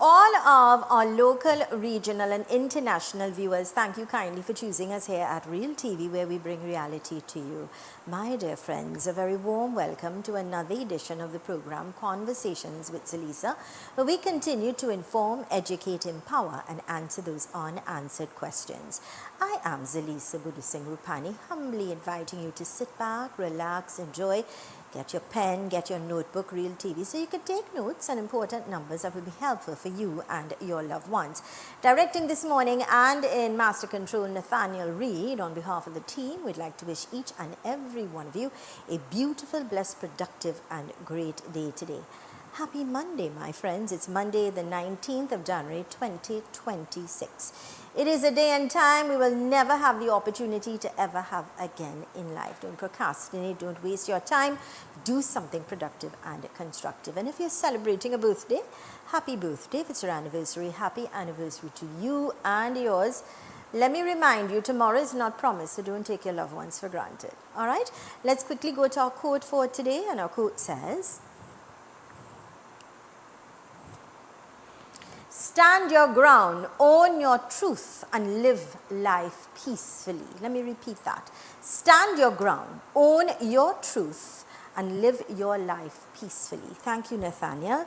all of our local, regional and international viewers, thank you kindly for choosing us here at Real TV, where we bring reality to you. My dear friends, a very warm welcome to another edition of the program Conversations with Zelisa, where we continue to inform, educate, empower and answer those unanswered questions. I am Zelisa Rupani, humbly inviting you to sit back, relax, enjoy. Get your pen, get your notebook, Real TV, so you can take notes and important numbers that will be helpful for you and your loved ones. Directing this morning and in Master Control, Nathaniel Reed. On behalf of the team, we'd like to wish each and every one of you a beautiful, blessed, productive and great day today. Happy Monday, my friends. It's Monday, the 19th of January, 2026. It is a day and time we will never have the opportunity to ever have again in life. Don't procrastinate, don't waste your time. Do something productive and constructive. And if you're celebrating a birthday, happy birthday. If it's your anniversary, happy anniversary to you and yours. Let me remind you, tomorrow is not promised, so don't take your loved ones for granted. All right? Let's quickly go to our quote for today. And our quote says, "Stand your ground, own your truth, and live life peacefully." Let me repeat that. Stand your ground, own your truth, and live your life peacefully. Thank you, Nathaniel.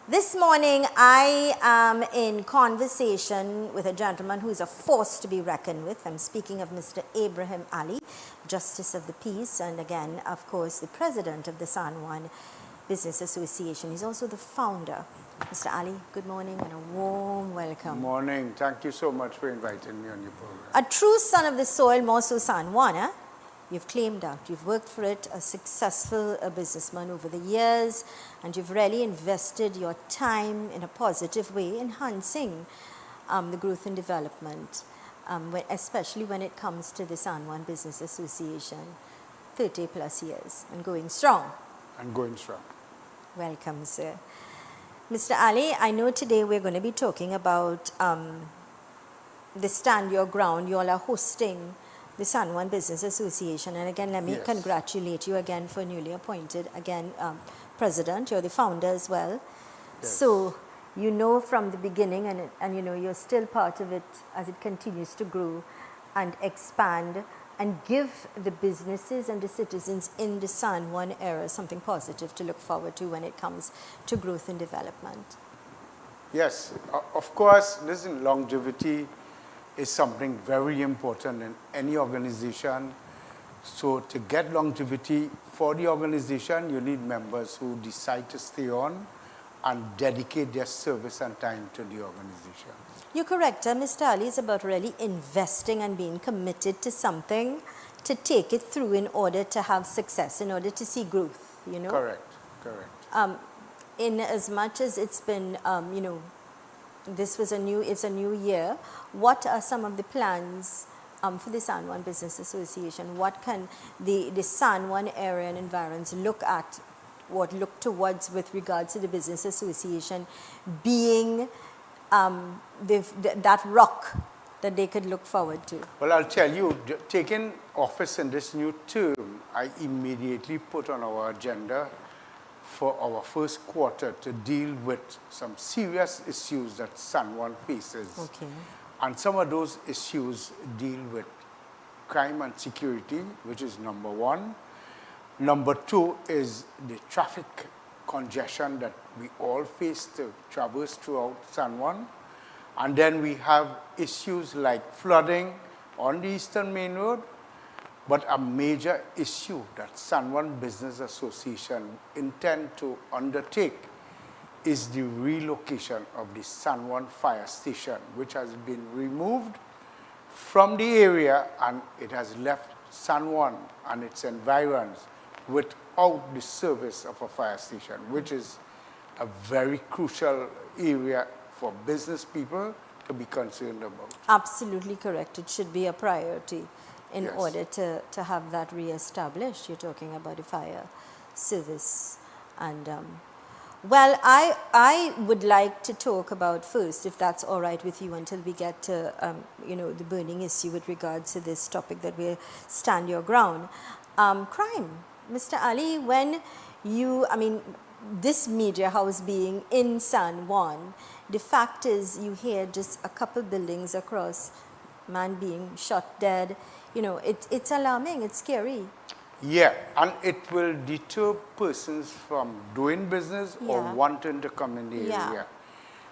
This morning, I am in conversation with a gentleman who is a force to be reckoned with. I'm speaking of Mr. Abraham Ali, Justice of the Peace, and again, of course, the president of the San Juan Business Association. He's also the founder. Mr. Ali, good morning and a warm welcome. Good morning. Thank you so much for inviting me on your program. A true son of the soil, more so San Juan, eh? You've claimed that. You've worked for it, a successful businessman over the years, and you've really invested your time in a positive way, enhancing the growth and development, especially when it comes to the San Juan Business Association. 30 plus years and going strong. And going strong. Welcome, sir. Mr. Ali, I know today we're going to be talking about the Stand Your Ground. You all are hosting the San Juan Business Association. And again, let me congratulate you again for newly appointed, again, president. You're the founder as well. Yes. So you know from the beginning, and you know you're still part of it as it continues to grow and expand and give the businesses and the citizens in the San Juan era something positive to look forward to when it comes to growth and development. Yes, of course, listen, longevity is something very important in any organization. So to get longevity for the organization, you need members who decide to stay on and dedicate their service and time to the organization. You're correct, Mr. Ali. It's about really investing and being committed to something to take it through in order to have success, in order to see growth, you know? Correct, correct. In as much as it's been, you know, it's a new year, what are some of the plans for the San Juan Business Association? What can the San Juan area and environs look towards with regards to the Business Association being that rock that they could look forward to? Well, I'll tell you, taking office in this new term, I immediately put on our agenda for our first quarter to deal with some serious issues that San Juan faces. Okay. And some of those issues deal with crime and security, which is number one. Number two is the traffic congestion that we all face to traverse throughout San Juan. And then we have issues like flooding on the Eastern Main Road. But a major issue that San Juan Business Association intend to undertake is the relocation of the San Juan Fire Station, which has been removed from the area and it has left San Juan and its environs without the service of a fire station, which is a very crucial area for business people to be concerned about. Absolutely correct. It should be a priority in Yes. order to have that re-established. You're talking about a fire service. And well, I would like to talk about first, if that's all right with you, until we get to you know, the burning issue with regards to this topic that we stand your ground. Crime. Mr. Ali, when you, I mean, this media house being in San Juan, the fact is, you hear just a couple buildings across, man being shot dead. You know, it's alarming, it's scary. Yeah, and it will deter persons from doing business or Yeah. wanting to come in the Yeah. area.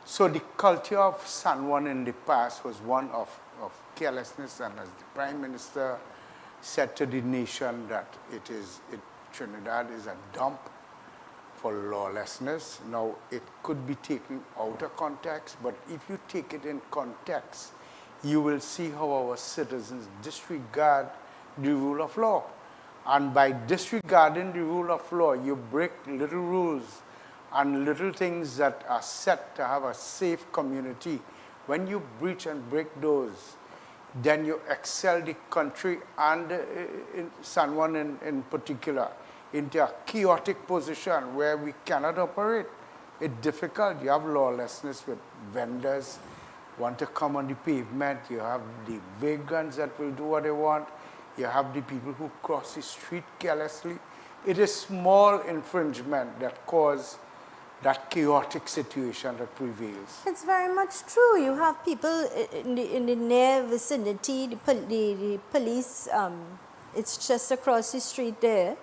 So the culture of San Juan in the past was one of carelessness, and as the Prime Minister said to the nation that Trinidad is a dump for lawlessness. Now, it could be taken out of context, but if you take it in context, you will see how our citizens disregard the rule of law. And by disregarding the rule of law, you break little rules and little things that are set to have a safe community. When you breach and break those, then you excel the country and in San Juan in particular into a chaotic position where we cannot operate. It's difficult. You have lawlessness with vendors want to come on the pavement. You have the vagrants that will do what they want. You have the people who cross the street carelessly. It is small infringement that cause that chaotic situation that prevails. It's very much true. You have people in the near vicinity, the police, it's just across the street there.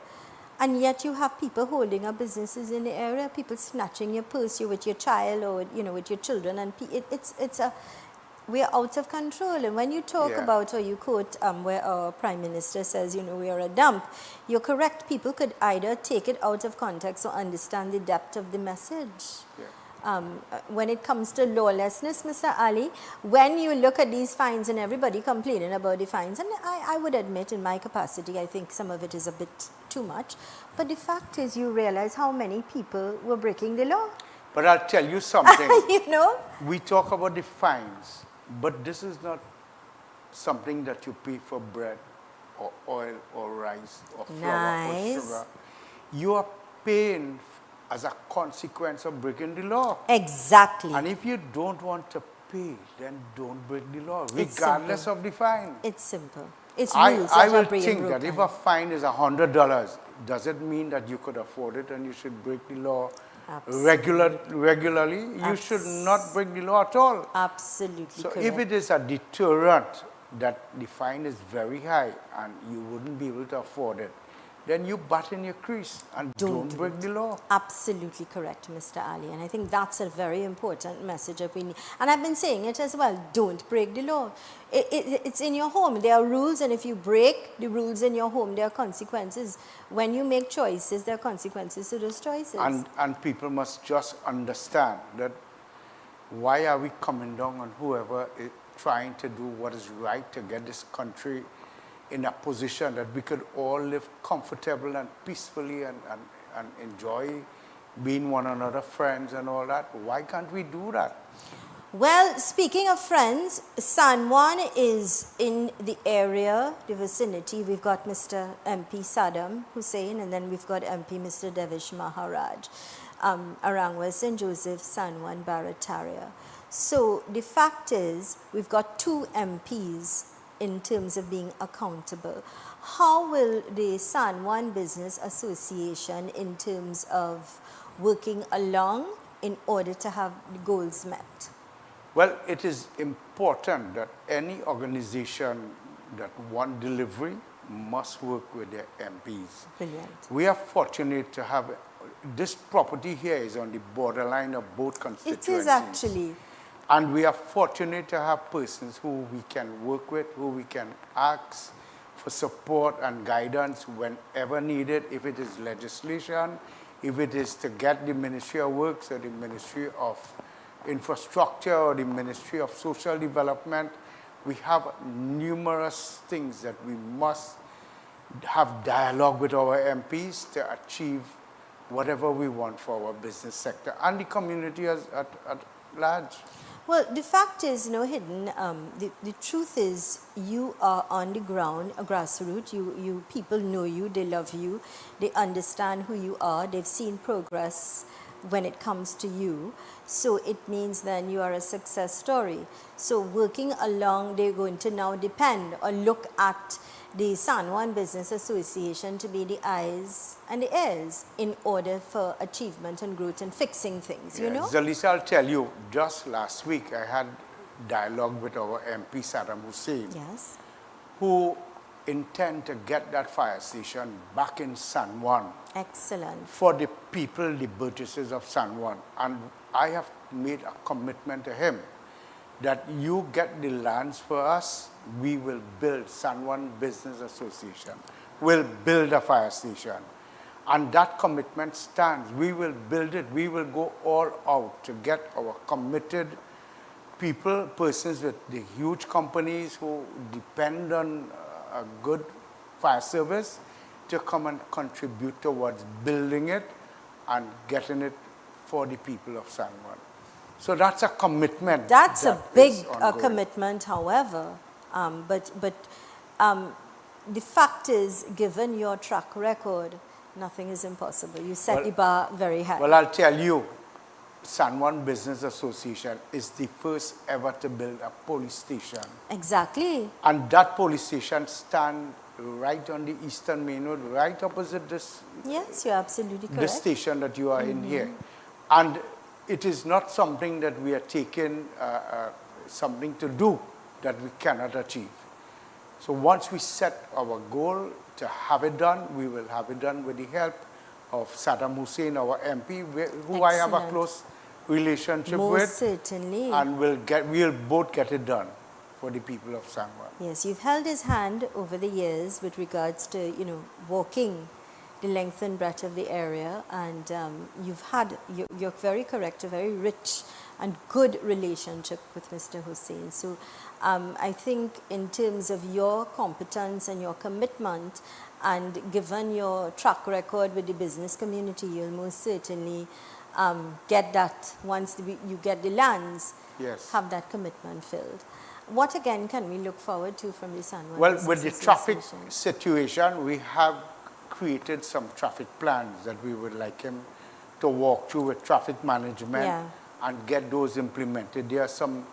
And yet you have people holding up businesses in the area, people snatching your purse, you with your child or, you know, with your children. And we're out of control. And when you talk about, or you quote where our Prime Minister says, you know, we are a dump, you're correct. People could either take it out of context or understand the depth of the message. Yeah. When it comes to lawlessness, Mr. Ali, when you look at these fines and everybody complaining about the fines, and I would admit in my capacity, I think some of it is a bit too much, but the fact is you realize how many people were breaking the law. But I'll tell you something. You know? We talk about the fines, but this is not something that you pay for bread or oil or rice or flour or sugar. You are paying as a consequence of breaking the law. Exactly. And if you don't want to pay, then don't break the law, regardless of the fine. It's simple. It's I rules that will are being think broken. that if a fine is $100, does it mean that you could afford it and you should break the law regularly? You should not break the law at all. Absolutely So correct. if it is a deterrent that the fine is very high and you wouldn't be able to afford it, then you butt in your crease and don't break the law. Absolutely correct, Mr. Ali. And I think that's a very important message that we need. And I've been saying it as well, don't break the law. It's in your home. There are rules, and if you break the rules in your home, there are consequences. When you make choices, there are consequences to those choices. And people must just understand that why are we coming down on whoever is trying to do what is right to get this country in a position that we could all live comfortable and peacefully and enjoy being one another friends and all that. Why can't we do that? Well, speaking of friends, San Juan is in the area, the vicinity. We've got Mr. MP Saddam Hussein, and then we've got MP Mr. Devish Maharaj, Arangwa, St. Joseph, San Juan, Barataria. So the fact is, we've got two MPs in terms of being accountable. How will the San Juan Business Association, in terms of working along in order to have the goals met? Well, it is important that any organization that want delivery must work with their MPs. Brilliant. We are fortunate to have, this property here is on the borderline of both constituencies. It is actually. And we are fortunate to have persons who we can work with, who we can ask for support and guidance whenever needed, if it is legislation, if it is to get the Ministry of Works or the Ministry of Infrastructure or the Ministry of Social Development. We have numerous things that we must have dialogue with our MPs to achieve whatever we want for our business sector and the community at large. Well, the fact is, no hidden, the truth is you are on the ground, a grassroots, you people know you, they love you, they understand who you are, they've seen progress when it comes to you. So it means then you are a success story. So working along, they're going to now depend or look at the San Juan Business Association to be the eyes and the ears in order for achievement and growth and fixing things, you know? Zelisa, I'll tell you, just last week I had dialogue with our MP Saddam Hussein, Yes. who intend to get that fire station back in San Juan Excellent. for the people, the Burgesses of San Juan. And I have made a commitment to him that you get the lands for us, we will build San Juan Business Association, will build a fire station. And that commitment stands. We will build it. We will go all out to get our committed people, persons with the huge companies who depend on a good fire service to come and contribute towards building it and getting it for the people of San Juan. So that's a commitment. That's that a big is ongoing. commitment, however. But the fact is, given your track record, nothing is impossible. You set the bar very high. Well, I'll tell you, San Juan Business Association is the first ever to build a police station. Exactly. And that police station stands right on the Eastern Main Road, right opposite this, Yes, you're absolutely correct. this station that you are in here. And it is not something that we are taking something to do that we cannot achieve. So once we set our goal to have it done, we will have it done with the help of Saddam Hussein, our MP, who I have a Excellent. close relationship Most with. certainly. And we'll both get it done for the people of San Juan. Yes, you've held his hand over the years with regards to, you know, walking the length and breadth of the area, and you're very correct, a very rich and good relationship with Mr. Hussein. So I think in terms of your competence and your commitment, and given your track record with the business community, you'll most certainly get that once you get the lands, Yes. have that commitment filled. What again can we look forward to from the San Juan Well, Business with the traffic Association? situation, we have created some traffic plans that we would like him to walk through with traffic management Yeah. and get those implemented. There are some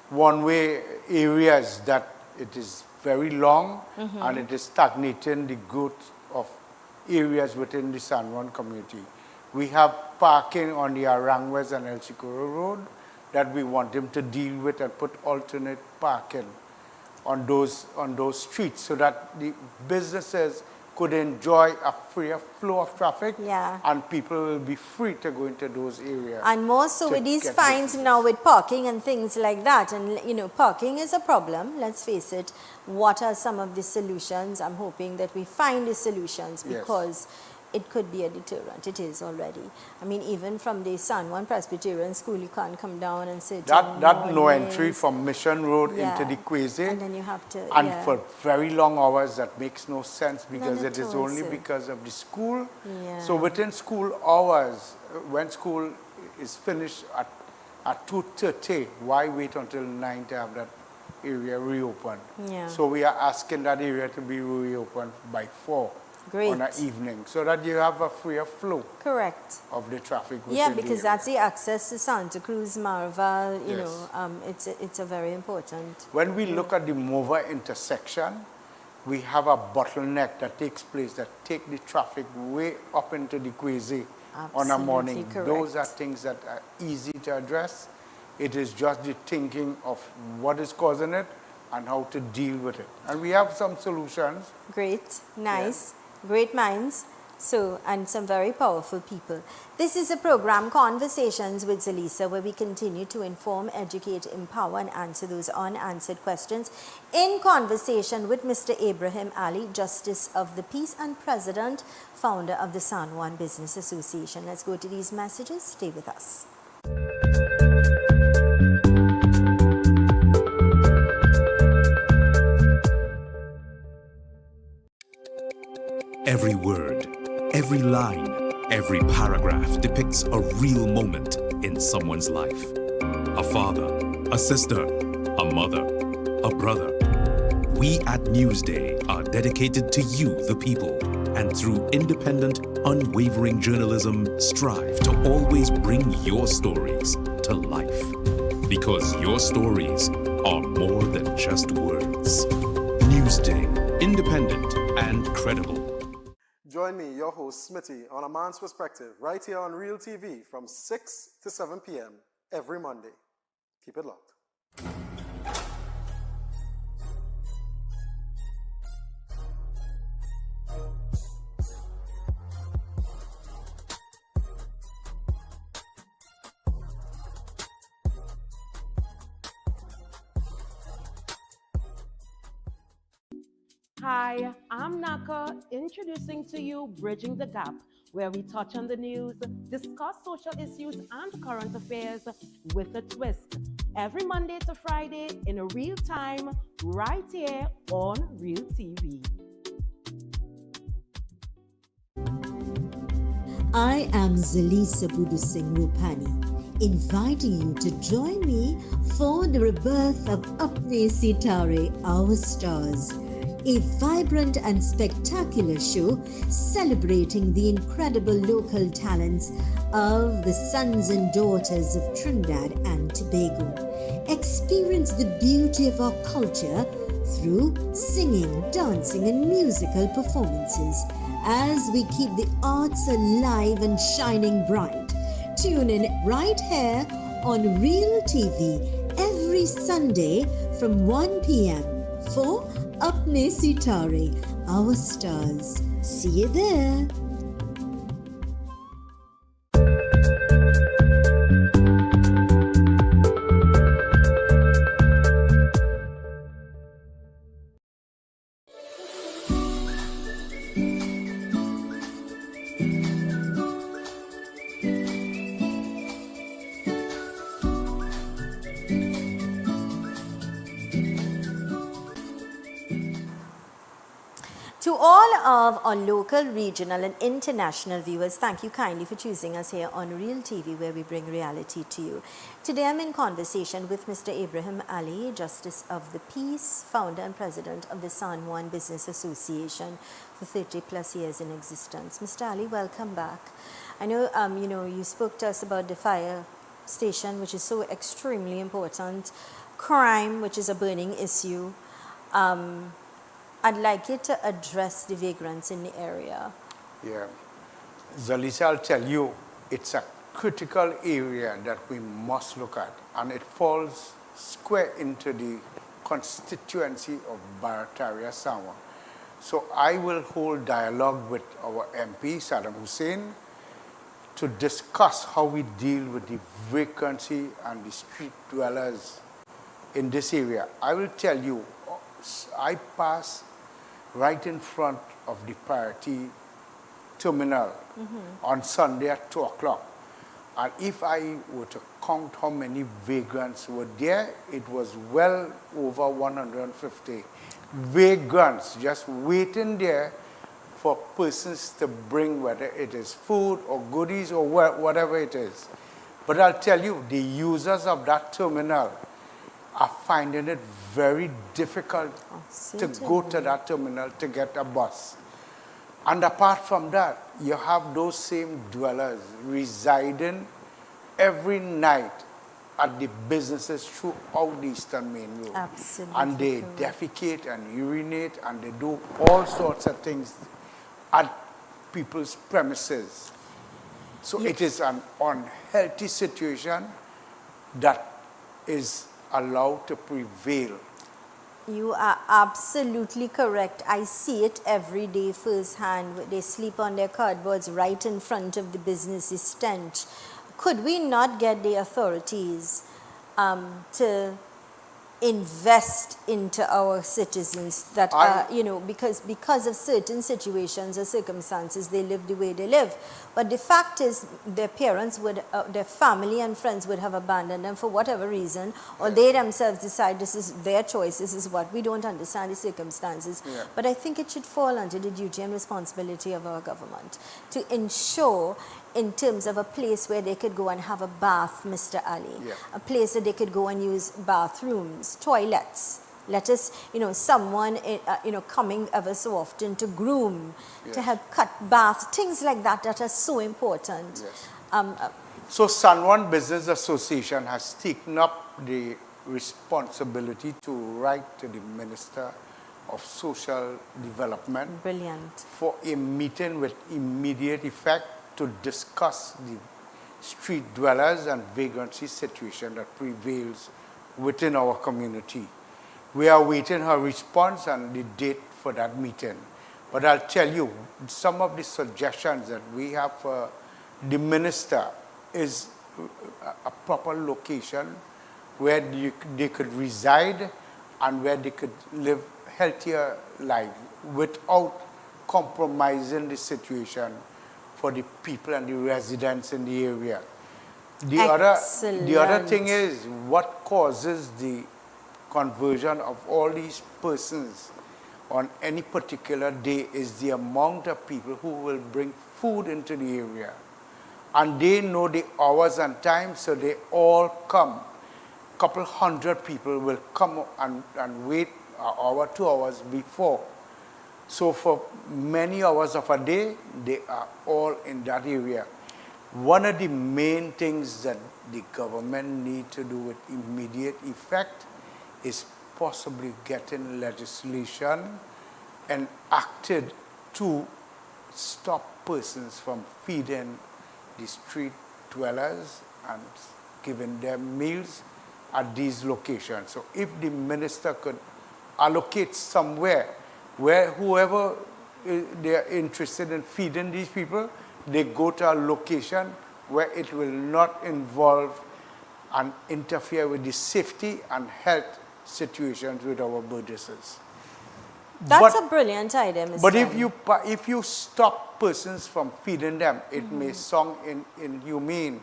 one-way areas that it is very long and it is stagnating the growth of areas within the San Juan community. We have parking on the Aranguez and El Chicoro Road that we want him to deal with and put alternate parking on those streets so that the businesses could enjoy a freer flow of traffic, Yeah. and people will be free to go into those areas. And more so to with these get fines businesses. now with parking and things like that. And, you know, parking is a problem, let's face it. What are some of the solutions? I'm hoping that we find the solutions Yes. because it could be a deterrent. It is already. I mean, even from the San Juan Presbyterian School, you can't come down and sit. That no entry from Mission Road Yeah. into the Quasi, And then you have to, and yeah. for very long hours that makes no sense because None it at is all, only sir. because of the school. Yeah. So within school hours, when school is finished at 2:30, why wait until 9 to have that area reopened? Yeah. So we are asking that area to be reopened by 4 Great. on an evening so that you have a freer flow Correct. of the traffic within Yeah, the because area. that's the access to Santa Cruz, Marval, you Yes. know, it's a very important. When we look at the Mova intersection, we have a bottleneck that takes place that take the traffic way up into the Quasi on a morning. Absolutely Those are correct. things that are easy to address. It is just the thinking of what is causing it and how to deal with it. And we have some solutions. Great, nice, great minds. So, and some very powerful people. This is a program, Conversations with Zelisa, where we continue to inform, educate, empower, and answer those unanswered questions in conversation with Mr. Ibrahim Ali, Justice of the Peace and President, founder of the San Juan Business Association. Let's go to these messages. Stay with us. Every word, every line, every paragraph depicts a real moment in someone's life. A father, a sister, a mother, a brother. We at Newsday are dedicated to you, the people, and through independent, unwavering journalism, strive to always bring your stories to life. Because your stories are more than just words. Newsday, independent and credible. Join me, your host Smitty, on A Man's Perspective, right here on Real TV from 6 to 7 p.m. every Monday. Keep it locked. Hi, I'm Naka, introducing to you Bridging the Gap, where we touch on the news, discuss social issues and current affairs with a twist. Every Monday to Friday in real time, right here on Real TV. I am Zelisa Singh Rupani, inviting you to join me for the rebirth of Apne Sitare, Our Stars, a vibrant and spectacular show celebrating the incredible local talents of the sons and daughters of Trinidad and Tobago. Experience the beauty of our culture through singing, dancing, and musical performances as we keep the arts alive and shining bright. Tune in right here on Real TV every Sunday from 1 p.m. for Apne Sitare, Our Stars. See you there. To all of our local, regional and international viewers, thank you kindly for choosing us here on Real TV, where we bring reality to you. Today I'm in conversation with Mr. Ibrahim Ali, Justice of the Peace, founder and president of the San Juan Business Association for 30 plus years in existence. Mr. Ali, welcome back. I know, you spoke to us about the fire station, which is so extremely important, crime, which is a burning issue. I'd like you to address the vagrants in the area. Yeah. Zelisa, I'll tell you, it's a critical area that we must look at, and it falls square into the constituency of Barataria Samoa. So I will hold dialogue with our MP, Saddam Hussein, to discuss how we deal with the vacancy and the street dwellers in this area. I will tell you, I pass right in front of the Priority Terminal on Sunday at 2 o'clock. And if I were to count how many vagrants were there, it was well over 150 vagrants just waiting there for persons to bring, whether it is food or goodies or whatever it is. But I'll tell you, the users of that terminal are finding it very difficult to go to that terminal to get a bus. And apart from that, you have those same dwellers residing every night at the businesses throughout the Eastern Main Road. Absolutely. And they defecate and urinate and they do all sorts of things at people's premises. So it is an unhealthy situation that is allowed to prevail. You are absolutely correct. I see it every day firsthand. They sleep on their cardboards right in front of the business's stench. Could we not get the authorities to invest into our citizens that are, because of certain situations or circumstances, they live the way they live. But the fact is, their parents would, their family and friends would have abandoned them for whatever reason, or they themselves decide this is their choice, this is what, we don't understand the circumstances. Yeah. But I think it should fall under the duty and responsibility of our government to ensure, in terms of a place where they could go and have a bath, Mr. Ali, a place that they could go and use bathrooms, toilets. Let us, someone, coming ever so often to groom, to help cut baths, things like that that are so important. Yes. So San Juan Business Association has taken up the responsibility to write to the Minister of social development Brilliant. for a meeting with immediate effect to discuss the street dwellers and vagrancy situation that prevails within our community. We are waiting her response and the date for that meeting. But I'll tell you, some of the suggestions that we have for the minister is a proper location where they could reside and where they could live healthier life without compromising the situation for the people and the residents in the area. The other thing is what causes the conversion of all these persons on any particular day is the amount of people who will bring food into the area. And they know the hours and times, so they all come. Couple hundred people will come and wait an hour, 2 hours before. So for many hours of a day, they are all in that area. One of the main things that the government need to do with immediate effect is possibly getting legislation enacted to stop persons from feeding the street dwellers and giving them meals at these locations. So if the minister could allocate somewhere where whoever they are interested in feeding these people, they go to a location where it will not involve and interfere with the safety and health situations with our Burgesses. That's a brilliant idea, Mr. But if you stop persons from feeding them, it may sound inhumane.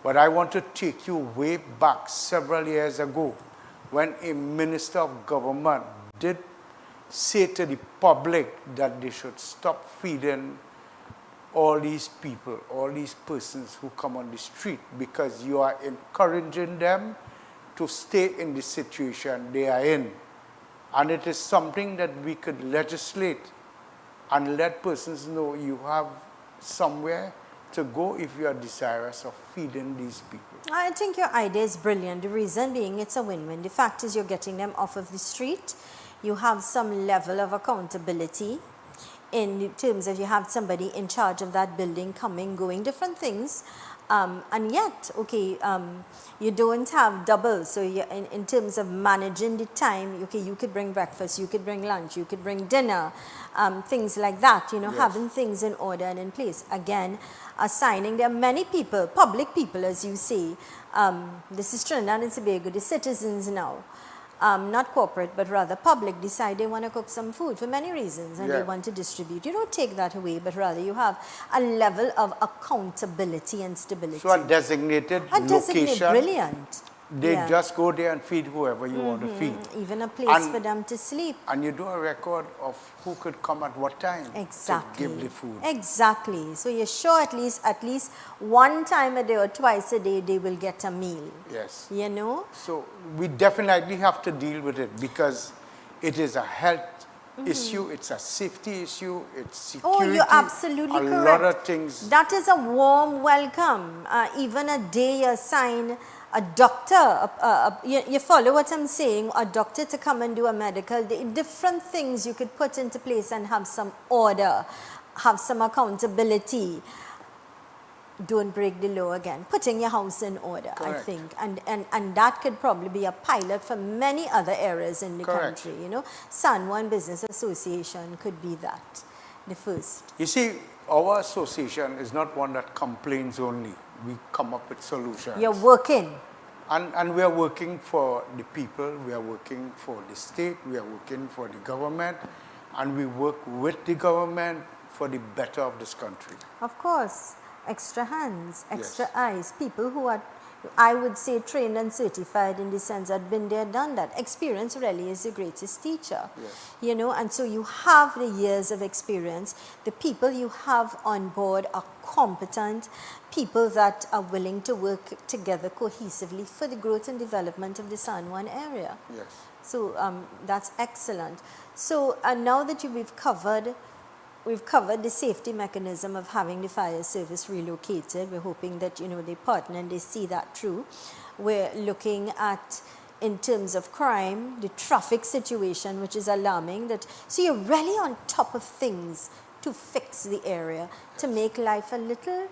But I want to take you way back several years ago when a minister of government did say to the public that they should stop feeding all these people, all these persons who come on the street, because you are encouraging them to stay in the situation they are in. And it is something that we could legislate and let persons know you have somewhere to go if you are desirous of feeding these people. I think your idea is brilliant. The reason being it's a win-win. The fact is you're getting them off of the street. You have some level of accountability in terms of you have somebody in charge of that building coming, going, different things. And yet, okay, you don't have double. So in terms of managing the time, okay, you could bring breakfast, you could bring lunch, you could bring dinner, things like that, you know, Yes. having things in order and in place. Again, assigning, there are many people, public people, as you say, this is Trinidad and Tobago, the citizens now, not corporate, but rather public, decide they want to cook some food for many reasons and they want to distribute. You don't take that away, but rather you have a level of accountability and stability. So a designated location, brilliant. they just go there and feed whoever you want to feed. Even a place for them to sleep. And you do a record of who could come at what time Exactly. to give the food. Exactly. So you're sure at least one time a day or twice a day they will get a meal. Yes. You know? So we definitely have to deal with it because it is a health issue, it's a safety issue, it's security. Oh, you're absolutely correct. A lot of things. That is a warm welcome. Even a day you assign a doctor, you follow what I'm saying, a doctor to come and do a medical, different things you could put into place and have some order, have some accountability. Don't break the law again. Putting your house in order, Correct. I think. And that could probably be a pilot for many other areas in the Correct. country. You know, San Juan Business Association could be that, the first. You see, our association is not one that complains only. We come up with solutions. You're working. And we are working for the people, we are working for the state, we are working for the government, and we work with the government for the better of this country. Of course, extra hands, extra Yes. eyes, people who are, I would say, trained and certified in the sense that been there, done that. Experience really is the greatest teacher. Yes. You know, and so you have the years of experience. The people you have on board are competent, people that are willing to work together cohesively for the growth and development of the San Juan area. Yes. So that's excellent. So now that we've covered the safety mechanism of having the fire service relocated. We're hoping that, you know, they partner and they see that through. We're looking at in terms of crime, the traffic situation, which is alarming. So you're really on top of things to fix the area, to make life a little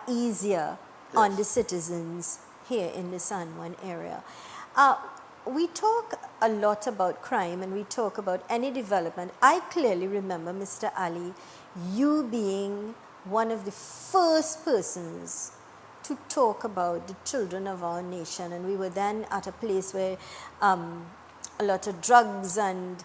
easier on the citizens here in the San Juan area. We talk a lot about crime and we talk about any development. I clearly remember, Mr. Ali, you being one of the first persons to talk about the children of our nation, and we were then at a place where a lot of drugs and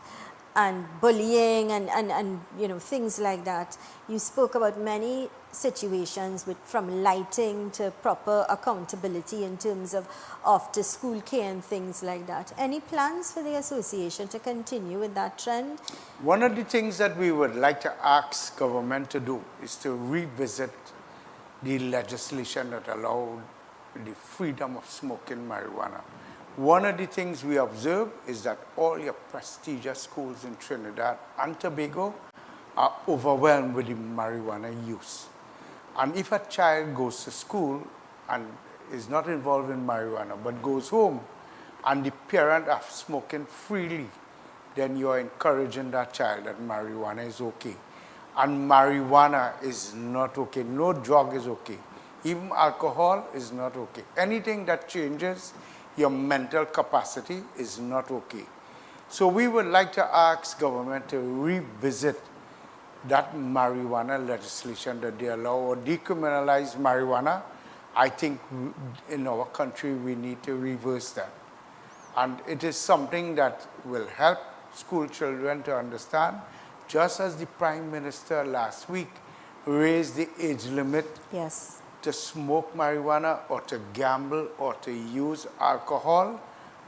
bullying and you know, things like that. You spoke about many situations from lighting to proper accountability in terms of after school care and things like that. Any plans for the association to continue with that trend? One of the things that we would like to ask government to do is to revisit the legislation that allowed the freedom of smoking marijuana. One of the things we observe is that all your prestigious schools in Trinidad and Tobago are overwhelmed with the marijuana use. And if a child goes to school and is not involved in marijuana but goes home and the parent are smoking freely, then you are encouraging that child that marijuana is okay. And marijuana is not okay. No drug is okay. Even alcohol is not okay. Anything that changes your mental capacity is not okay. So we would like to ask government to revisit that marijuana legislation that they allow or decriminalize marijuana. I think in our country we need to reverse that. And it is something that will help school children to understand, just as the Prime Minister last week raised the age limit to smoke marijuana or to gamble or to use alcohol.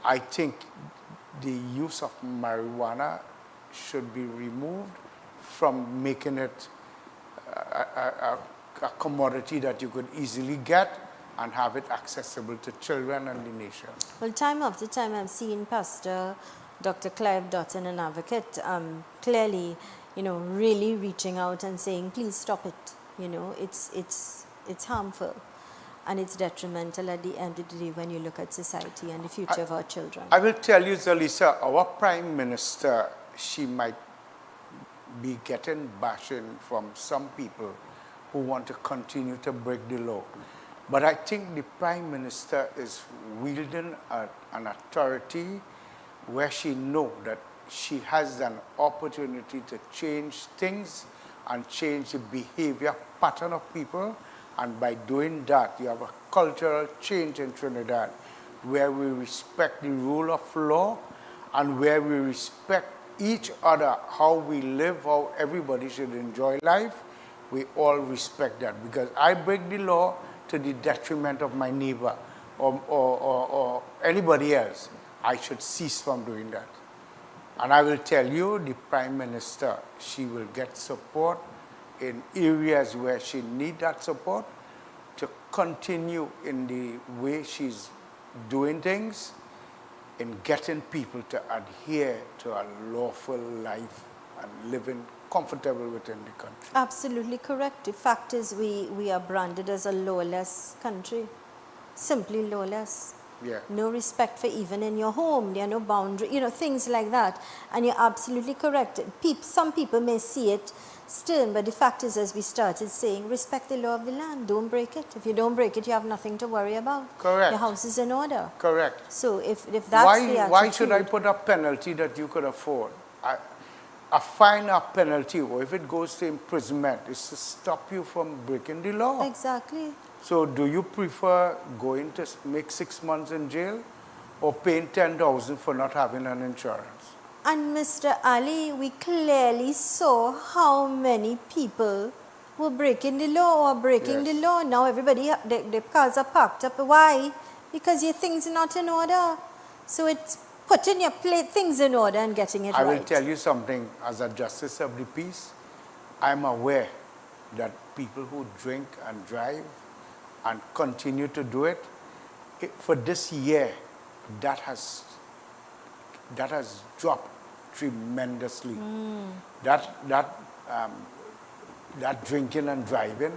I think the use of marijuana should be removed from making it a commodity that you could easily get and have it accessible to children and the nation. Well, time after time I've seen Pastor Dr. Clive Dutton, an advocate, clearly, you know, really reaching out and saying, please stop it. You know, it's harmful and it's detrimental at the end of the day when you look at society and the future of our children. I will tell you, Zelisa, our Prime Minister, she might be getting bashing from some people who want to continue to break the law. But I think the Prime Minister is wielding an authority where she knows that she has an opportunity to change things and change the behavior pattern of people. And by doing that, you have a cultural change in Trinidad where we respect the rule of law and where we respect each other, how we live, how everybody should enjoy life. We all respect that, because I break the law to the detriment of my neighbor or anybody else, I should cease from doing that. And I will tell you, the Prime Minister, she will get support in areas where she needs that support to continue in the way she's doing things, in getting people to adhere to a lawful life and living comfortable within the country. Absolutely correct. The fact is we are branded as a lawless country, simply lawless. Yeah. No respect for even in your home. There are no boundaries, you know, things like that. And you're absolutely correct. Some people may see it stern, but the fact is, as we started saying, respect the law of the land. Don't break it. If you don't break it, you have nothing to worry about. Correct. Your house is in order. Correct. So if that's the attitude... Why should I put a penalty that you could afford? A fine or penalty, or if it goes to imprisonment, is to stop you from breaking the law. Exactly. So do you prefer going to make 6 months in jail or paying $10,000 for not having an insurance? And Mr. Ali, we clearly saw how many people were breaking the law or breaking the law. Now everybody, their cars are parked up. Why? Because your things are not in order. So it's putting your things in order and getting it right. I will tell you something. As a justice of the peace, I'm aware that people who drink and drive and continue to do it, for this year, that has dropped tremendously. That drinking and driving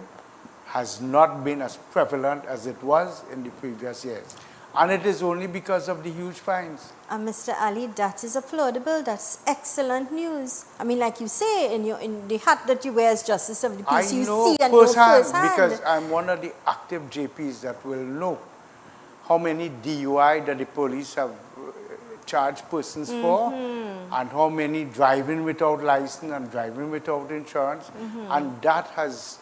has not been as prevalent as it was in the previous years. And it is only because of the huge fines. Mr. Ali, that is applaudable. That's excellent news. I mean, like you say, in the hat that you wear as Justice of the I Peace, you know see and know firsthand firsthand. because I'm one of the active JPs that will know how many DUI that the police have charged persons for, and how many driving without license and driving without insurance, and that has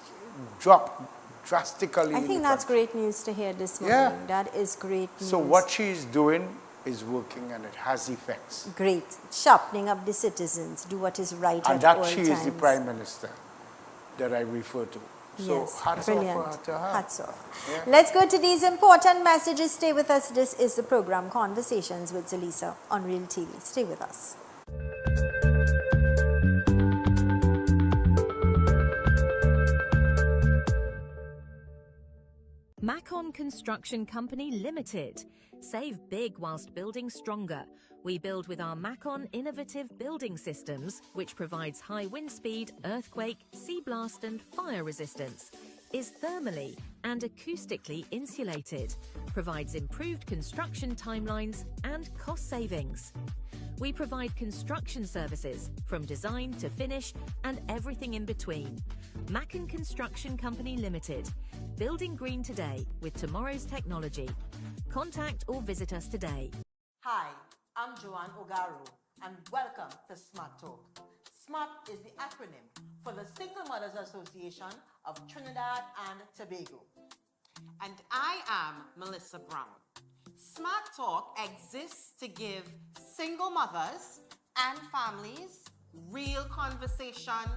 dropped drastically. I think that's great news to hear this morning. Yeah. That is great news. So what she is doing is working, and it has effects. Great. Sharpening up the citizens. Do what is right And at all that she times. is the Prime Minister that I refer to. So Yes, hats brilliant. off to her. Hats off. Yeah. Let's go to these important messages. Stay with us. This is the program Conversations with Zelisa on Real TV. Stay with us. Macon Construction Company Limited. Save big whilst building stronger. We build with our Macon innovative building systems, which provides high wind speed, earthquake, sea blast and fire resistance, is thermally and acoustically insulated, provides improved construction timelines and cost savings. We provide construction services from design to finish and everything in between. Macon Construction Company Limited. Building green today with tomorrow's technology. Contact or visit us today. Hi, I'm Joanne Ogaro, and welcome to Smart Talk. SMART is the acronym for the Single Mothers Association of Trinidad and Tobago. And I am Melissa Brown. Smart Talk exists to give single mothers and families real conversation,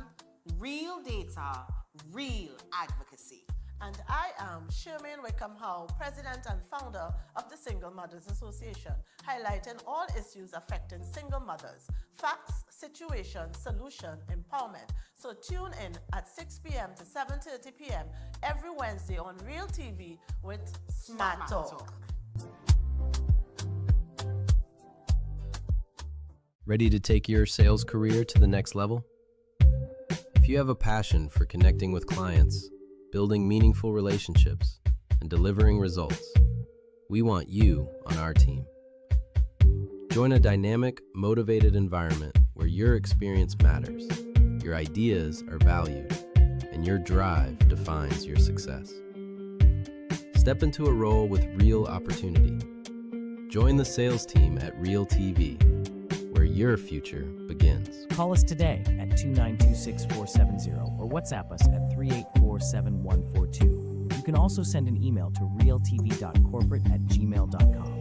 real data, real advocacy. And I am Shermaine Wickham Howe, President and Founder of the Single Mothers Association, highlighting all issues affecting single mothers, facts, situation, solution, empowerment. So tune in at 6 p.m. to 7:30 p.m. every Wednesday on Real TV with Smart Talk. Ready to take your sales career to the next level? If you have a passion for connecting with clients, building meaningful relationships, and delivering results, we want you on our team. Join a dynamic, motivated environment where your experience matters, your ideas are valued, and your drive defines your success. Step into a role with real opportunity. Join the sales team at Real TV, where your future begins. Call us today at 2926470 or WhatsApp us at 3847142. You can also send an email to realtv.corporate@gmail.com.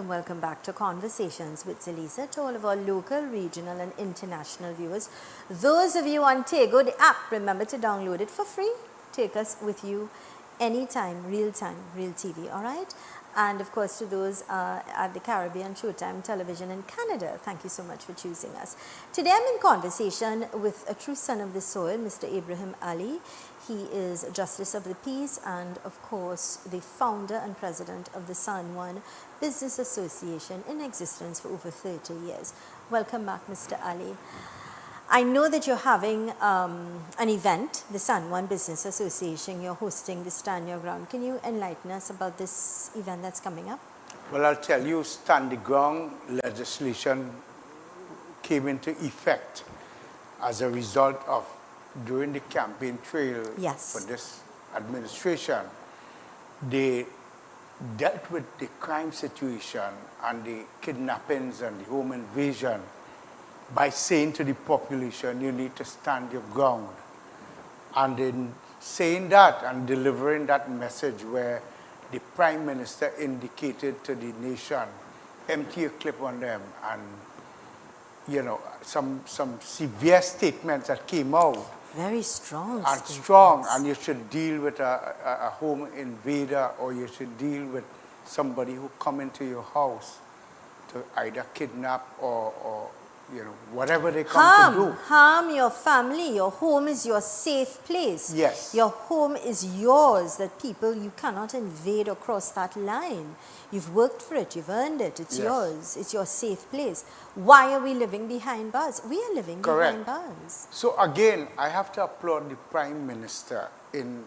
Welcome back to Conversations with Zelisa. To all of our local, regional and international viewers, those of you on Tego, the app, remember to download it for free. Take us with you anytime, real time, Real TV, all right? And of course, to those at the Caribbean Showtime Television in Canada, thank you so much for choosing us. Today I'm in conversation with a true son of the soil, Mr. Ibrahim Ali. He is Justice of the Peace and, of course, the founder and president of the San Juan Business Association, in existence for over 30 years. Welcome back, Mr. Ali. I know that you're having an event, the San Juan Business Association. You're hosting the Stand Your Ground. Can you enlighten us about this event that's coming up? Well, I'll tell you, Stand the Ground legislation came into effect as a result of during the campaign trail for this administration. They dealt with the crime situation and the kidnappings and the home invasion by saying to the population, you need to stand your ground. And in saying that and delivering that message where the Prime Minister indicated to the nation, empty a clip on them, and you know, some severe statements that came out. Very strong. And strong, and you should deal with a home invader, or you should deal with somebody who come into your house to either kidnap or whatever they come to do. Harm your family. Your home is your safe place. Yes. Your home is yours, that you cannot invade or cross that line. You've worked for it, you've earned it, it's Yes. yours, it's your safe place. Why are we living behind bars? We are living behind bars. So again, I have to applaud the Prime Minister in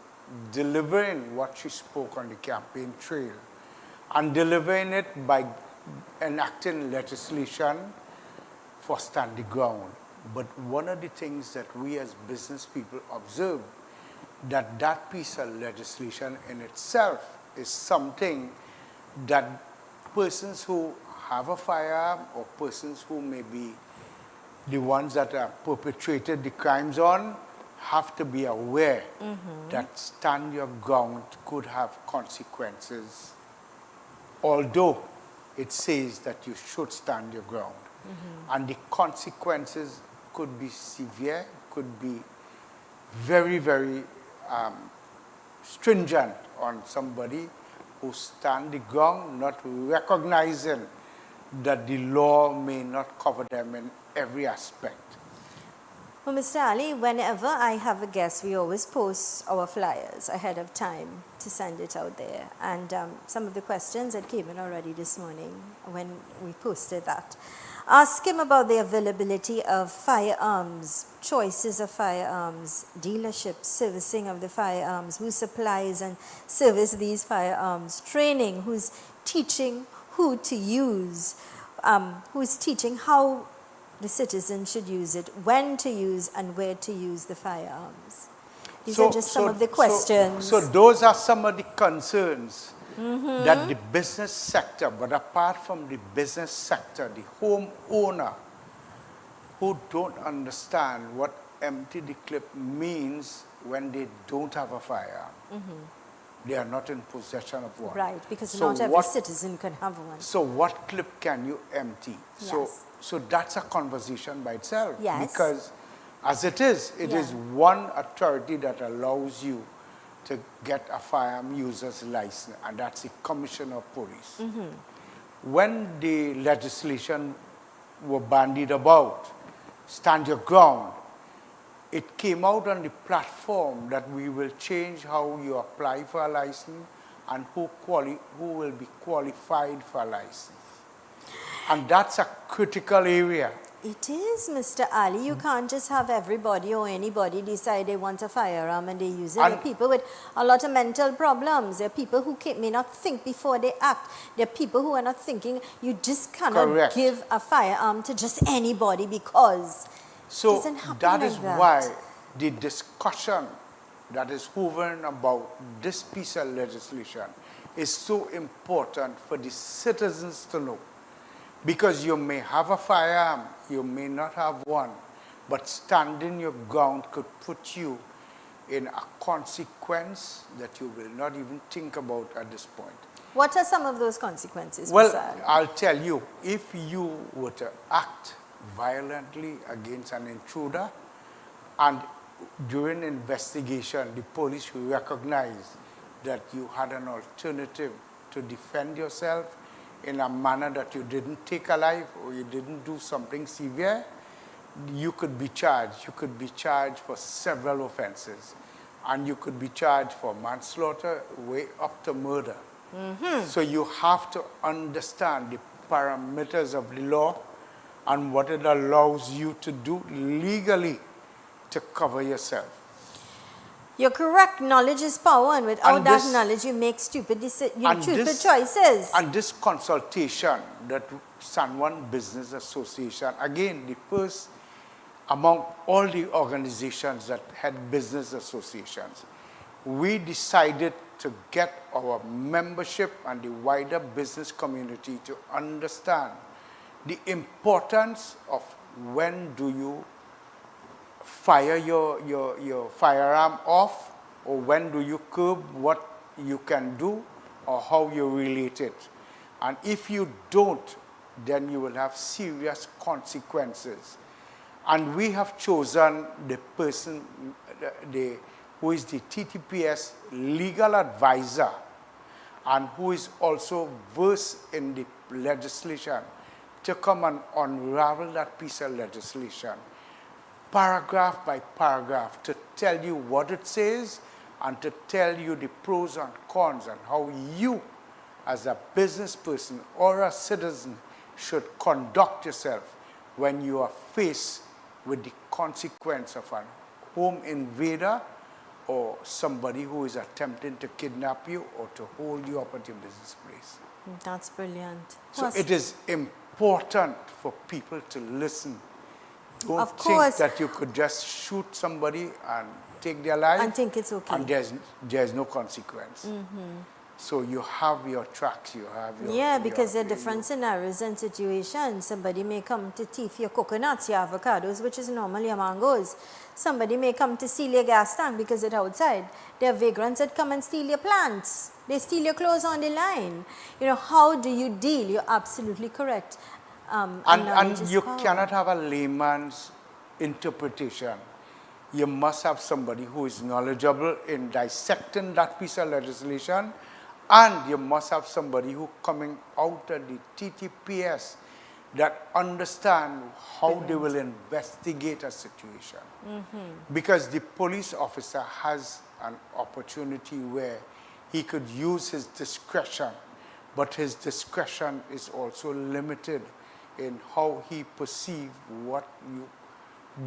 delivering what she spoke on the campaign trail and delivering it by enacting legislation for stand the ground. But one of the things that we as business people observe, that piece of legislation in itself is something that persons who have a firearm or persons who may be the ones that are perpetrated the crimes on have to be aware that stand your ground could have consequences, although it says that you should stand your ground. And the consequences could be severe, could be very, very stringent on somebody who stand the ground, not recognizing that the law may not cover them in every aspect. Well, Mr. Ali, whenever I have a guest, we always post our flyers ahead of time to send it out there. And some of the questions that came in already this morning when we posted that. Ask him about the availability of firearms, choices of firearms, dealerships, servicing of the firearms, who supplies and service these firearms, training, who's teaching who to use, who's teaching how the citizen should use it, when to use and where to use the firearms. These are just some of the questions. So those are some of the concerns that the business sector, but apart from the business sector, the homeowner who don't understand what empty the clip means when they don't have a firearm. They are not in possession of one. Right, because not every citizen can have one. So what clip can you empty? Yes. So that's a conversation by itself. Yes. Because as it is one authority that allows you to get a firearm user's license, and that's the Commissioner of Police. When the legislation were bandied about, stand your ground, it came out on the platform that we will change how you apply for a license and who will be qualified for a license. And that's a critical area. It is, Mr. Ali. You can't just have everybody or anybody decide they want a firearm and they use it. There are people with a lot of mental problems. There are people who may not think before they act. There are people who are not thinking. You just cannot give a firearm to just anybody because it doesn't happen that like is that. why the discussion that is hovering about this piece of legislation is so important for the citizens to know. Because you may have a firearm, you may not have one, but standing your ground could put you in a consequence that you will not even think about at this point. What are some of those consequences, Well, Mr. Ali? I'll tell you, if you were to act violently against an intruder and during investigation the police recognize that you had an alternative to defend yourself in a manner that you didn't take a life or you didn't do something severe, you could be charged. You could be charged for several offenses. And you could be charged for manslaughter way up to murder. So you have to understand the parameters of the law and what it allows you to do legally to cover yourself. You're correct. Knowledge is power, and without that knowledge, you make stupid choices. And this consultation that San Juan Business Association, again, the first among all the organizations that had business associations, we decided to get our membership and the wider business community to understand the importance of when do you fire your firearm off, or when do you curb what you can do or how you relate it. And if you don't, then you will have serious consequences. And we have chosen the person who is the TTPS legal advisor and who is also versed in the legislation to come and unravel that piece of legislation, paragraph by paragraph, to tell you what it says and to tell you the pros and cons and how you, as a business person or a citizen, should conduct yourself when you are faced with the consequence of a home invader or somebody who is attempting to kidnap you or to hold you up at your business place. That's brilliant. So it is important for people to listen. Don't Of think course. that you could just shoot somebody and take their life. And think it's okay. And there's no consequence. So you have your tracks, you have your... Yeah, because there are different scenarios and situations. Somebody may come to thief your coconuts, your avocados, which is normally your mangoes. Somebody may come to steal your gas tank because it's outside. There are vagrants that come and steal your plants. They steal your clothes on the line. You know, how do you deal? You're absolutely correct. And you cannot have a layman's interpretation. You must have somebody who is knowledgeable in dissecting that piece of legislation, and you must have somebody who coming out of the TTPS that understand how they will investigate a situation. Because the police officer has an opportunity where he could use his discretion, but his discretion is also limited in how he perceived what you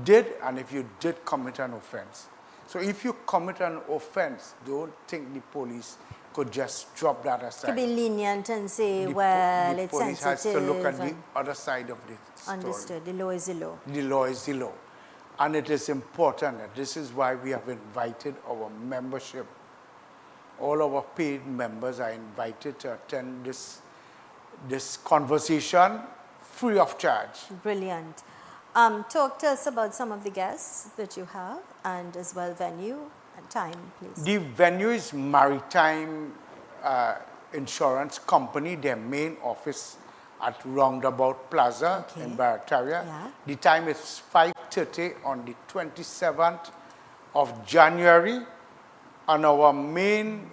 did and if you did commit an offense. So if you commit an offense, don't think the police could just drop that aside. Could be lenient and say, The well, it's police sensitive. has to look at the other side of the story. Understood. The law is the law. The law is the law. And it is important that this is why we have invited our membership. All our paid members are invited to attend this conversation free of charge. Brilliant. Talk to us about some of the guests that you have and as well venue and time, please. The venue is Maritime Insurance Company, their main office at Roundabout Plaza in Barataria. Yeah. The time is 5:30 on the 27th of January. And our main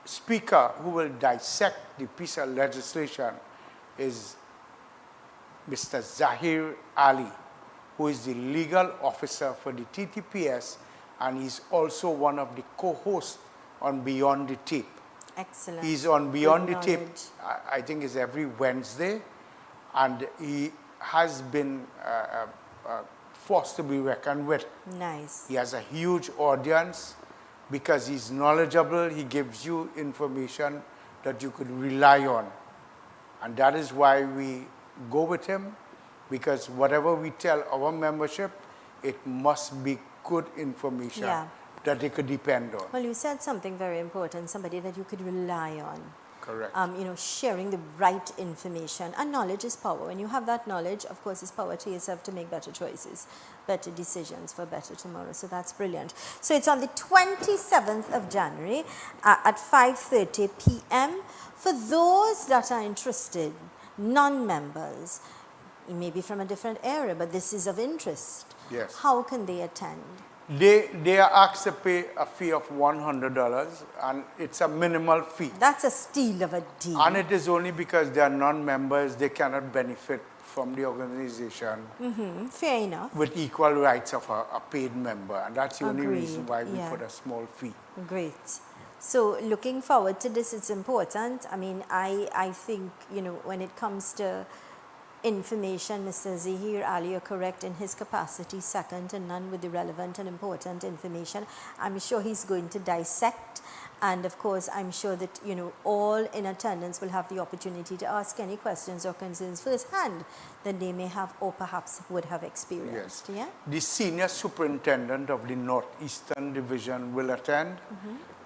speaker who will dissect the piece of legislation is Mr. Zahir Ali, who is the legal officer for the TTPS, and he's also one of the co-hosts on Beyond the Tape. Excellent. He's on Beyond Good the Tape, knowledge. I think it's every Wednesday, and he has been a force to be reckoned with. Nice. He has a huge audience because he's knowledgeable. He gives you information that you could rely on. And that is why we go with him, because whatever we tell our membership, it must be good information that they could depend on. Well, you said something very important, somebody that you could rely on. Correct. You know, sharing the right information. And knowledge is power. When you have that knowledge, of course, it's power to yourself to make better choices, better decisions for better tomorrow. So that's brilliant. So it's on the 27th of January at 5:30 p.m. For those that are interested, non-members, it may be from a different area, but this is of interest. Yes. How can they attend? They are asked to pay a fee of $100, and it's a minimal fee. That's a steal of a deal. And it is only because they are non-members, they cannot benefit from the organization Fair enough. with equal rights of a paid member. And that's the only reason Agreed, why we yeah. put a small fee. Great. So looking forward to this, it's important. I mean, I think, you know, when it comes to information, Mr. Zahir Ali, you're correct in his capacity, second to none with the relevant and important information. I'm sure he's going to dissect, and of course, I'm sure that, you know, all in attendance will have the opportunity to ask any questions or concerns firsthand that they may have or perhaps would have experienced. Yeah? The senior superintendent of the Northeastern Division will attend,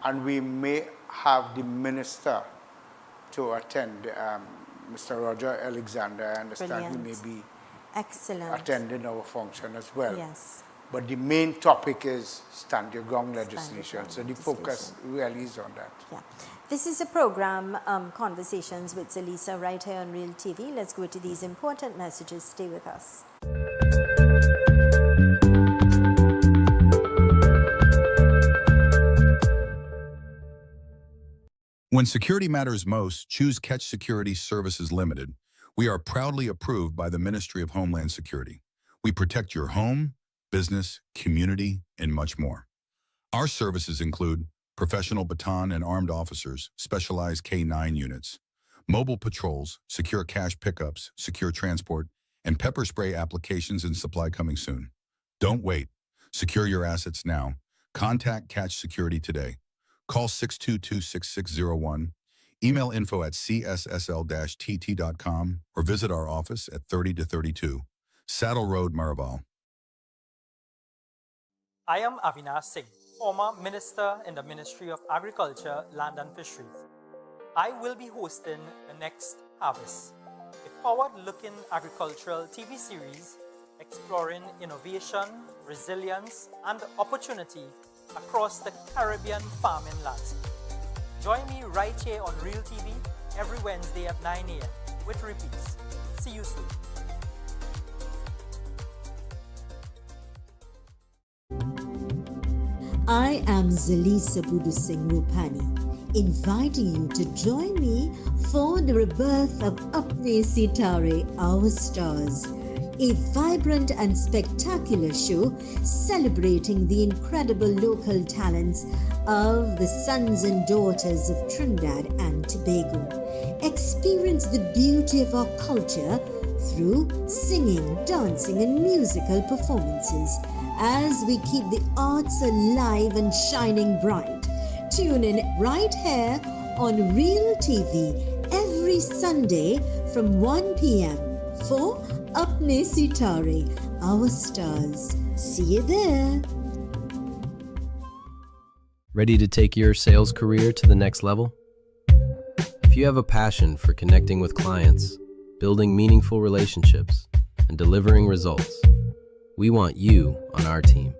and we may have the minister to attend, Mr. Roger Alexander. I understand Brilliant. he may be Excellent. attending our function as well. Yes. But the main topic is stand your ground legislation. ground So the focus really is on that. Yeah. This is a program, Conversations with Zelisa, right here on Real TV. Let's go to these important messages. Stay with us. When security matters most, choose Catch Security Services Limited. We are proudly approved by the Ministry of Homeland Security. We protect your home, business, community, and much more. Our services include professional baton and armed officers, specialized K-9 units, mobile patrols, secure cash pickups, secure transport, and pepper spray applications and supply coming soon. Don't wait. Secure your assets now. Contact Catch Security today. Call 622-6601, email info@cssl-tt.com, or visit our office at 30-32 Saddle Road, Maraval. I am Avinash Singh, former Minister in the Ministry of Agriculture, Land and Fisheries. I will be hosting the next Harvest, a forward-looking agricultural TV series exploring innovation, resilience, and opportunity across the Caribbean farming landscape. Join me right here on Real TV every Wednesday at 9 a.m. with repeats. See you soon. I am Zelisa Rupani, inviting you to join me for the rebirth of Apne Sitare, Our Stars, a vibrant and spectacular show celebrating the incredible local talents of the sons and daughters of Trinidad and Tobago. Experience the beauty of our culture through singing, dancing, and musical performances as we keep the arts alive and shining bright. Tune in right here on Real TV every Sunday from 1 p.m. for Apne Sitare, Our Stars. See you there. Ready to take your sales career to the next level? If you have a passion for connecting with clients, building meaningful relationships, and delivering results, we want you on our team.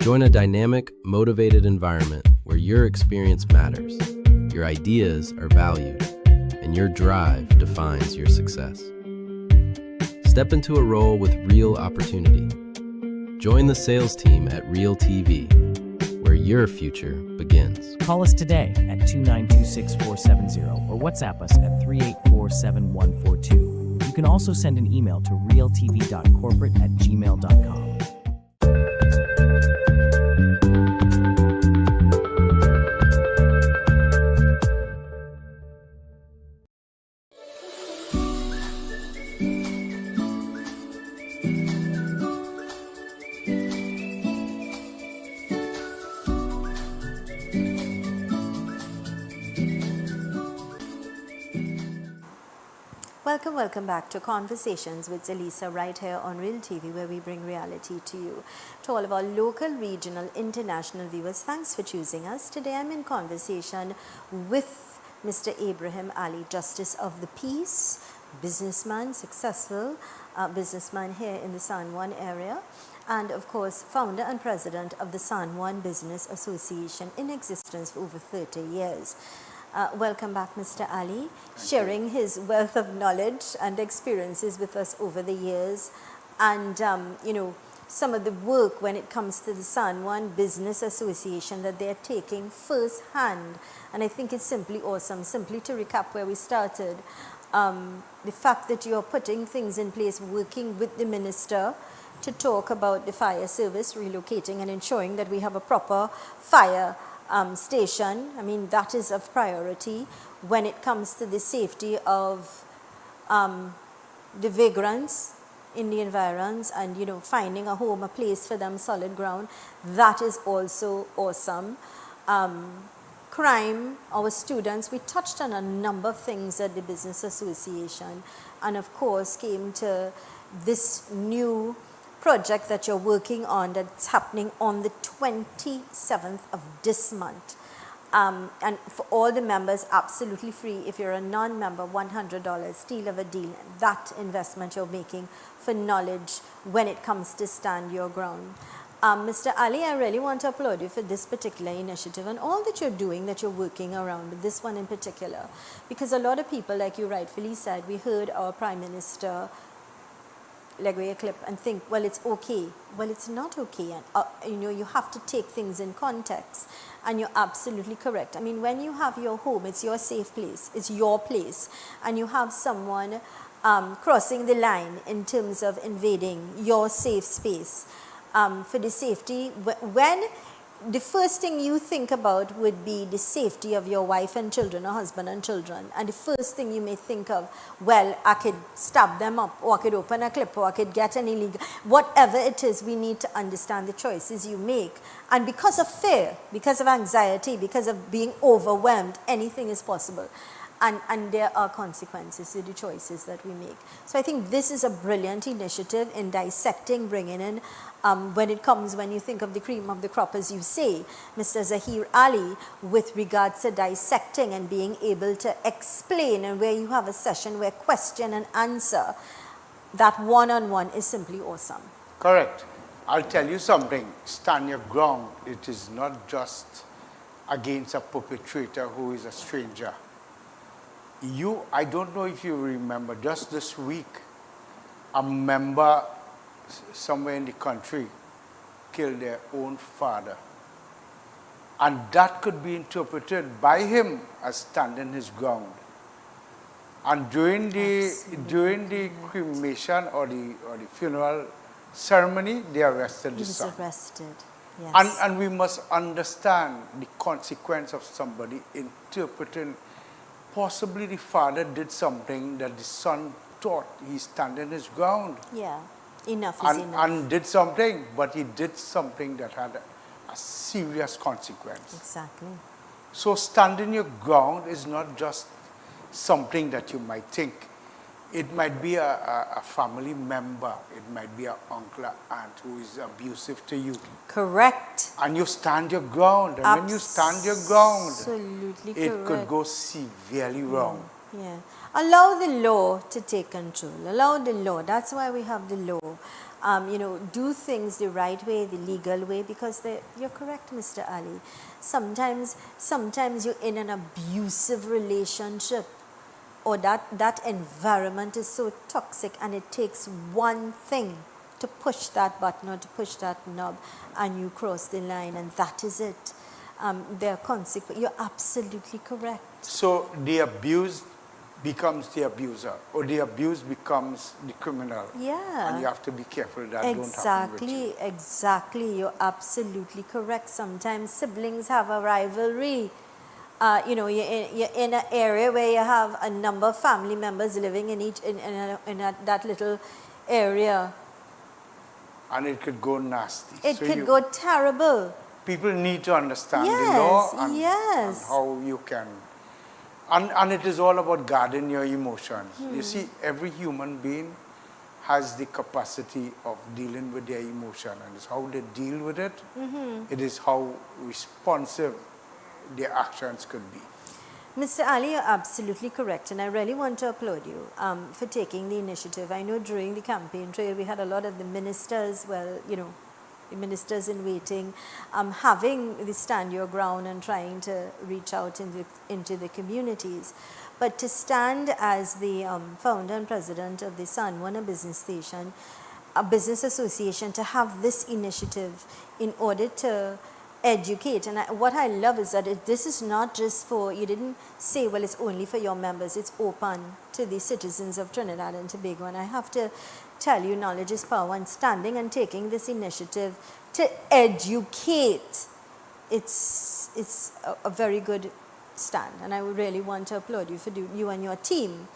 Join a dynamic, motivated environment where your experience matters, your ideas are valued, and your drive defines your success. Step into a role with real opportunity. Join the sales team at Real TV, where your future begins. Call us today at 292-6470 or WhatsApp us at 384-7142. You can also send an email to realtv.corporate@gmail.com. Welcome back to Conversations with Zelisa right here on Real TV, where we bring reality to you. To all of our local, regional, international viewers, thanks for choosing us. Today I'm in conversation with Mr. Ibrahim Ali, Justice of the Peace, businessman, successful businessman here in the San Juan area, and of course founder and president of the San Juan Business Association, in existence for over 30 years. Welcome back, Mr. Ali, sharing his wealth of knowledge and experiences with us over the years, and some of the work when it comes to the San Juan Business Association that they're taking firsthand. And I think it's simply awesome. Simply to recap where we started, the fact that you're putting things in place, working with the minister to talk about the fire service relocating and ensuring that we have a proper fire station. I mean, that is of priority when it comes to the safety of the vagrants in the environs, and finding a home, a place for them, solid ground. That is also awesome. Crime, our students, we touched on a number of things at the Business Association, and of course came to this new project that you're working on that's happening on the 27th of this month. And for all the members, absolutely free. If you're a non-member, $100, steal of a deal. That investment you're making for knowledge when it comes to stand your ground. Mr. Ali, I really want to applaud you for this particular initiative and all that you're doing, that you're working around, but this one in particular. Because a lot of people, like you rightfully said, we heard our Prime Minister Legway a clip and think, well, it's okay. Well, it's not okay. And, you have to take things in context. And you're absolutely correct. I mean, when you have your home, it's your safe place. It's your place. And you have someone crossing the line in terms of invading your safe space for the safety. When the first thing you think about would be the safety of your wife and children, or husband and children. And the first thing you may think of, well, I could stab them up, or I could open a clip, or I could get an illegal, whatever it is, we need to understand the choices you make. And because of fear, because of anxiety, because of being overwhelmed, anything is possible. And there are consequences to the choices that we make. So I think this is a brilliant initiative in dissecting, bringing in, when you think of the cream of the crop, as you say, Mr. Zahir Ali, with regards to dissecting and being able to explain, and where you have a session where question and answer, that one-on-one is simply awesome. Correct. I'll tell you something. Stand your ground. It is not just against a perpetrator who is a stranger. I don't know if you remember, just this week, a member somewhere in the country killed their own father. And that could be interpreted by him as standing his ground. And during the cremation or the funeral ceremony, they arrested the son. He was arrested, yes. And we must understand the consequence of somebody interpreting. Possibly the father did something that the son thought he's standing his ground. Yeah, enough is enough. And did something, but he did something that had a serious consequence. Exactly. So standing your ground is not just something that you might think. It might be a family member. It might be an uncle or aunt who is abusive to you. Correct. And you stand your ground. And when you stand your ground, absolutely it correct. could go severely wrong. Yeah. Allow the law to take control. Allow the law. That's why we have the law. Do things the right way, the legal way, because you're correct, Mr. Ali. Sometimes you're in an abusive relationship, or that environment is so toxic, and it takes one thing to push that button or to push that knob, and you cross the line, and that is it. There are consequences. You're absolutely correct. So the abused becomes the abuser, or the abused becomes the criminal. Yeah. And you have to be careful that don't happen with you. Exactly. You're absolutely correct. Sometimes siblings have a rivalry. You're in an area where you have a number of family members living in that little area. And it could go nasty. It could go terrible. People need to understand the law and how you can. And it is all about guarding your emotions. You see, every human being has the capacity of dealing with their emotion, and it's how they deal with it. It is how responsive their actions could be. Mr. Ali, you're absolutely correct, and I really want to applaud you for taking the initiative. I know during the campaign trail we had a lot of the ministers, the ministers in waiting, having the stand your ground and trying to reach out into the communities. But to stand as the founder and president of the San Juan Business Station, a business association, to have this initiative in order to educate. And what I love is that this is not just for, you didn't say, well, it's only for your members. It's open to the citizens of Trinidad and Tobago. And I have to tell you, knowledge is power, and standing and taking this initiative to educate, it's a very good stand. And I would really want to applaud you for you and your team.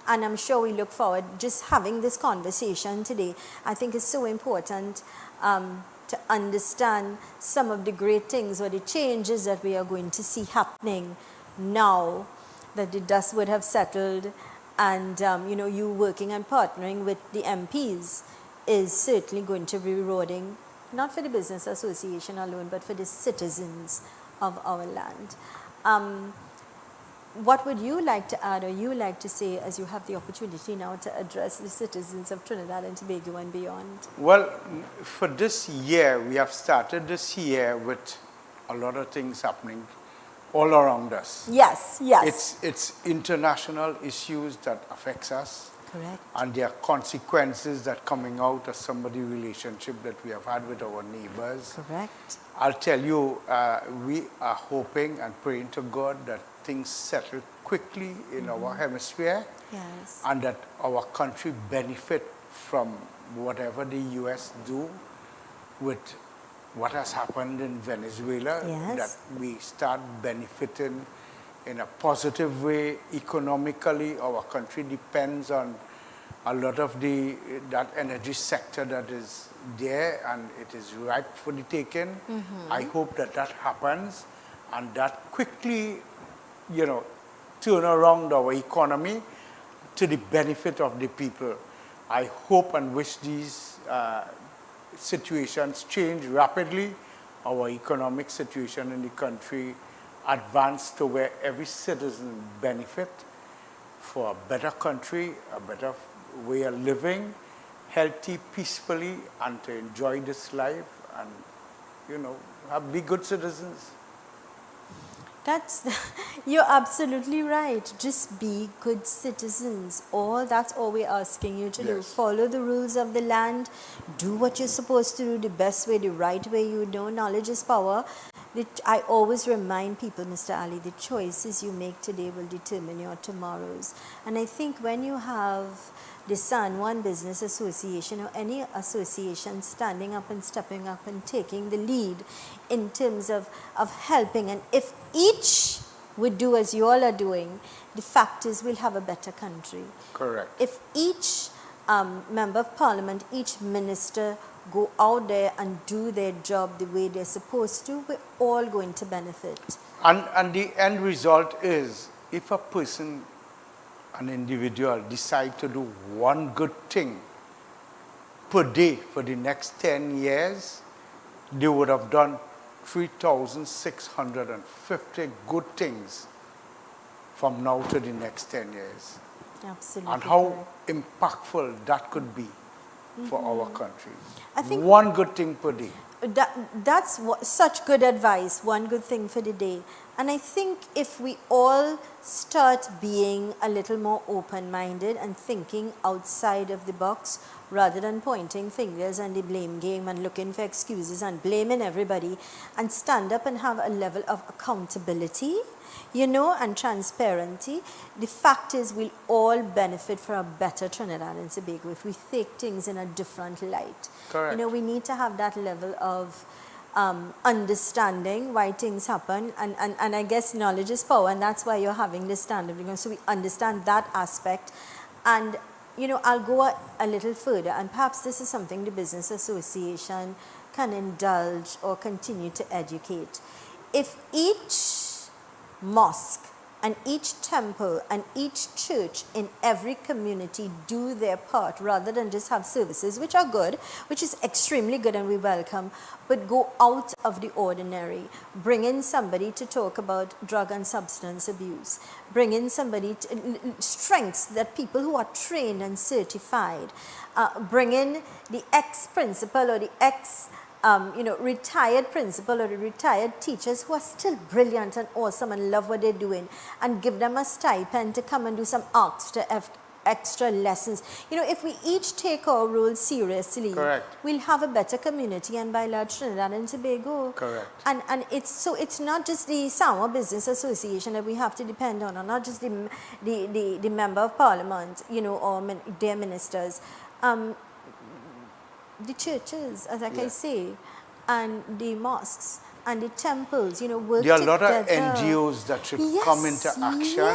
And I'm sure we look forward just having this conversation today. I think it's so important to understand some of the great things or the changes that we are going to see happening now that the dust would have settled. And, you working and partnering with the MPs is certainly going to be rewarding, not for the business association alone, but for the citizens of our land. What would you like to add, or you like to say, as you have the opportunity now to address the citizens of Trinidad and Tobago and beyond? Well, for this year, we have started this year with a lot of things happening all around us. Yes. It's international issues that affects us. Correct. And there are consequences that coming out of somebody relationship that we have had with our neighbors. Correct. I'll tell you, we are hoping and praying to God that things settle quickly in our hemisphere, Yes. and that our country benefit from whatever the U.S. do with what has happened in Venezuela, Yes. that we start benefiting in a positive way economically. Our country depends on a lot of that energy sector that is there, and it is ripe for the taking. I hope that that happens, and that quickly, turn around our economy to the benefit of the people. I hope and wish these situations change rapidly, our economic situation in the country advance to where every citizen benefit for a better country, a better way of living, healthy, peacefully, and to enjoy this life and, be good citizens. You're absolutely right. Just be good citizens. That's all we're asking you to do. Yes. Follow the rules of the land. Do what you're supposed to do the best way, the right way. Knowledge is power. I always remind people, Mr. Ali, the choices you make today will determine your tomorrows. And I think when you have the San Juan Business Association or any association standing up and stepping up and taking the lead in terms of helping, and if each would do as you all are doing, the fact is we'll have a better country. Correct. If each member of parliament, each minister go out there and do their job the way they're supposed to, we're all going to benefit. And the end result is, if a person, an individual, decide to do one good thing per day for the next 10 years, they would have done 3,650 good things from now to the next 10 years. Absolutely. And how correct. impactful that could be for our country. I think one good thing per day. That's such good advice, one good thing for the day. And I think if we all start being a little more open-minded and thinking outside of the box, rather than pointing fingers and the blame game and looking for excuses and blaming everybody, and stand up and have a level of accountability, and transparency, the fact is we'll all benefit from a better Trinidad and Tobago if we take things in a different light. Correct. We need to have that level of understanding why things happen, and I guess knowledge is power, and that's why you're having this stand-up, so we understand that aspect. And I'll go a little further, and perhaps this is something the Business Association can indulge or continue to educate. If each mosque and each temple and each church in every community do their part, rather than just have services, which are good, which is extremely good and we welcome, but go out of the ordinary, bring in somebody to talk about drug and substance abuse, bring in somebody strengths that people who are trained and certified, bring in the ex-principal or the retired principal or the retired teachers who are still brilliant and awesome and love what they're doing, and give them a stipend to come and do some extra lessons. If we each take our role seriously, Correct. we'll have a better community, and by large Trinidad and Tobago. Correct. And it's not just the Samoa Business Association that we have to depend on, or not just the member of parliament, or their ministers. The churches, as I say, and the mosques and the temples, work There are a together. lot of NGOs that should come into action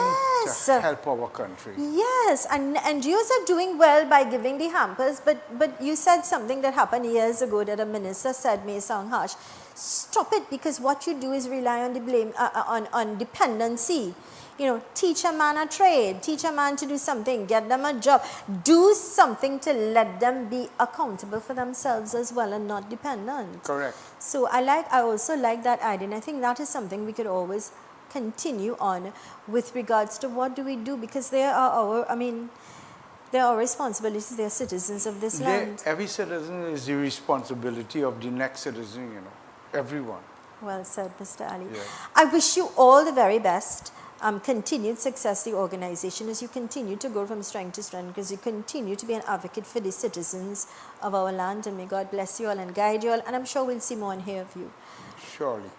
to help our country. Yes, and NGOs are doing well by giving the hampers, but you said something that happened years ago that a minister said may sound harsh. Stop it, because what you do is rely on the blame, on dependency. Teach a man a trade, teach a man to do something, get them a job, do something to let them be accountable for themselves as well and not dependent. Correct. So I also like that idea, and I think that is something we could always continue on with regards to what do we do, because they are our responsibilities, they are citizens of this land. Every citizen is the responsibility of the next citizen, everyone. Well said, Mr. Ali. Yeah. I wish you all the very best. continued success to the organization as you continue to go from strength to strength, because you continue to be an advocate for the citizens of our land. And may God bless you all and guide you all. And I'm sure we'll see more and hear of you. Surely.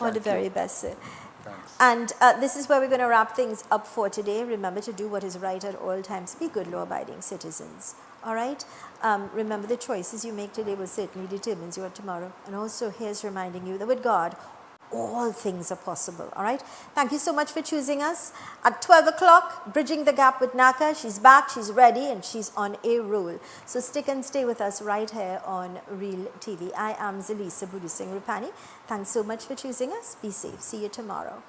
All the Thank very you. best, sir. Thanks. And this is where we're going to wrap things up for today. Remember to do what is right at all times. Be good, law-abiding citizens. All right? Remember, the choices you make today will certainly determine your tomorrow. And also, here's reminding you that with God, all things are possible. All right? Thank you so much for choosing us. At 12 o'clock, Bridging the Gap with Naka. She's back, she's ready, and she's on a roll. So stick and stay with us right here on Real TV. I am Zelisa Budusing Rupani. Thanks so much for choosing us. Be safe. See you tomorrow.